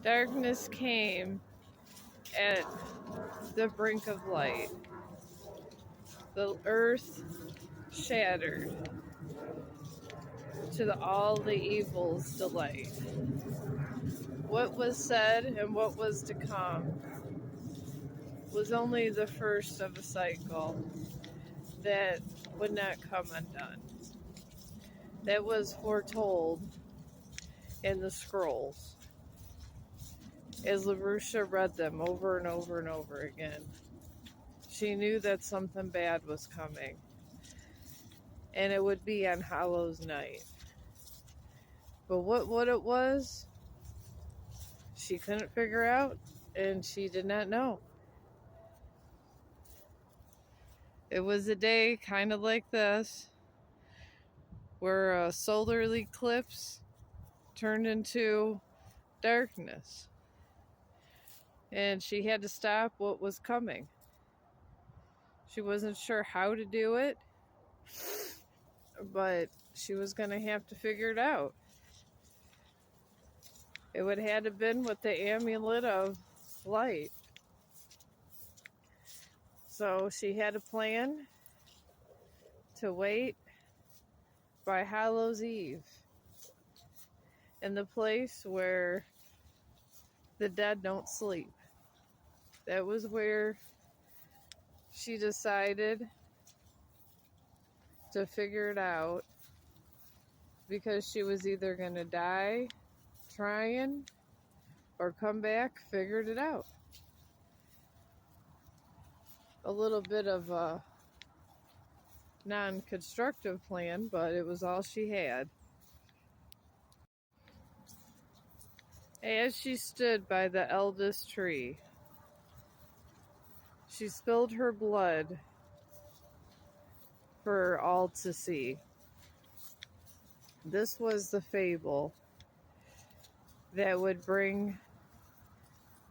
Darkness came at the brink of light. The earth shattered to all the evil's delight. What was said and what was to come was only the first of a cycle that would not come undone. That was foretold in the scrolls as LaRusha read them over and over and over again. She knew that something bad was coming, and it would be on Hallows Night. But what it was, she couldn't figure out, and she did not know. It was a day kind of like this, where a solar eclipse turned into darkness. And she had to stop what was coming. She wasn't sure how to do it, but she was going to have to figure it out. It would have to been with the amulet of light. So she had a plan to wait by Hallows Eve in the place where the dead don't sleep. That was where she decided to figure it out, because she was either going to die trying or come back, figured it out. A little bit of a non-constructive plan, but it was all she had. As she stood by the eldest tree, she spilled her blood for all to see. This was the fable that would bring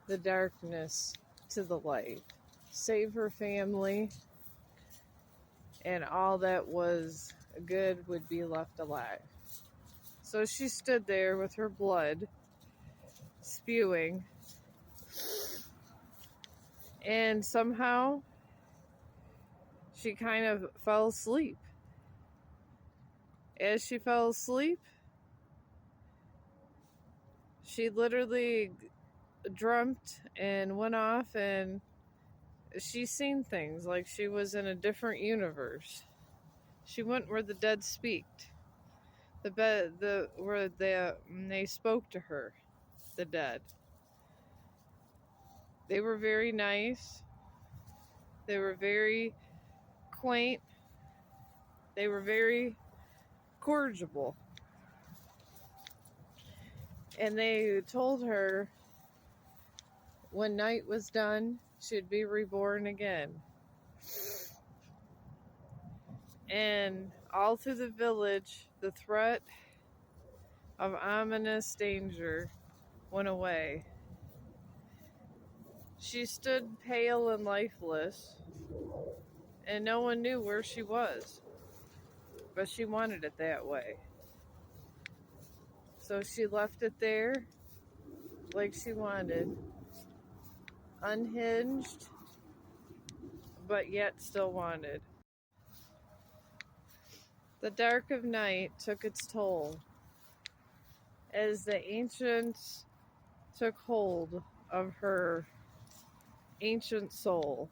the darkness to the light, save her family, and all that was good would be left alive. So she stood there with her blood spewing, and somehow she kind of fell asleep. As she fell asleep, she literally dreamt and went off, and she seen things like she was in a different universe. She went where the dead speaked. Where they spoke to her, the dead. They were very nice. They were very quaint. They were very cordial. And they told her when night was done, she'd be reborn again. And all through the village, the threat of ominous danger went away. She stood pale and lifeless, and no one knew where she was. But she wanted it that way. So she left it there like she wanted, unhinged, but yet still wanted. The dark of night took its toll as the ancients took hold of her ancient soul.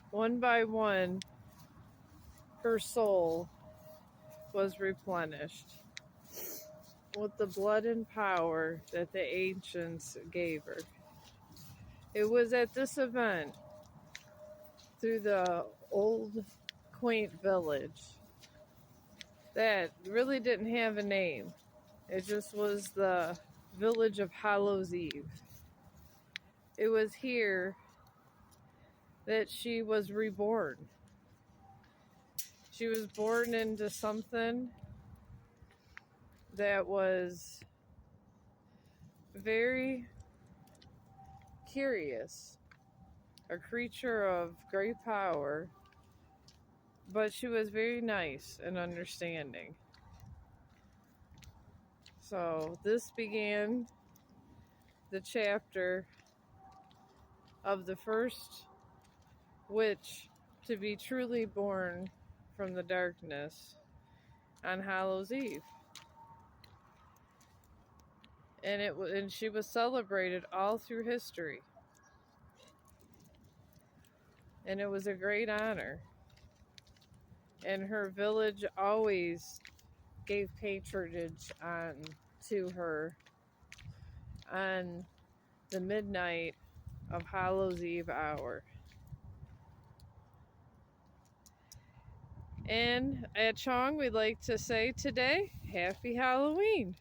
One by one, her soul was replenished with the blood and power that the ancients gave her. It was at this event, through the old quaint village, that really didn't have a name. It just was the village of Hallows Eve. It was here that she was reborn. She was born into something that was very curious, a creature of great power, but she was very nice and understanding. So this began the chapter of the first witch to be truly born from the darkness on Hallows Eve. And she was celebrated all through history. And it was a great honor. And her village always gave patronage to her on the midnight of Hallows Eve hour. And at Chong, we'd like to say today, Happy Halloween.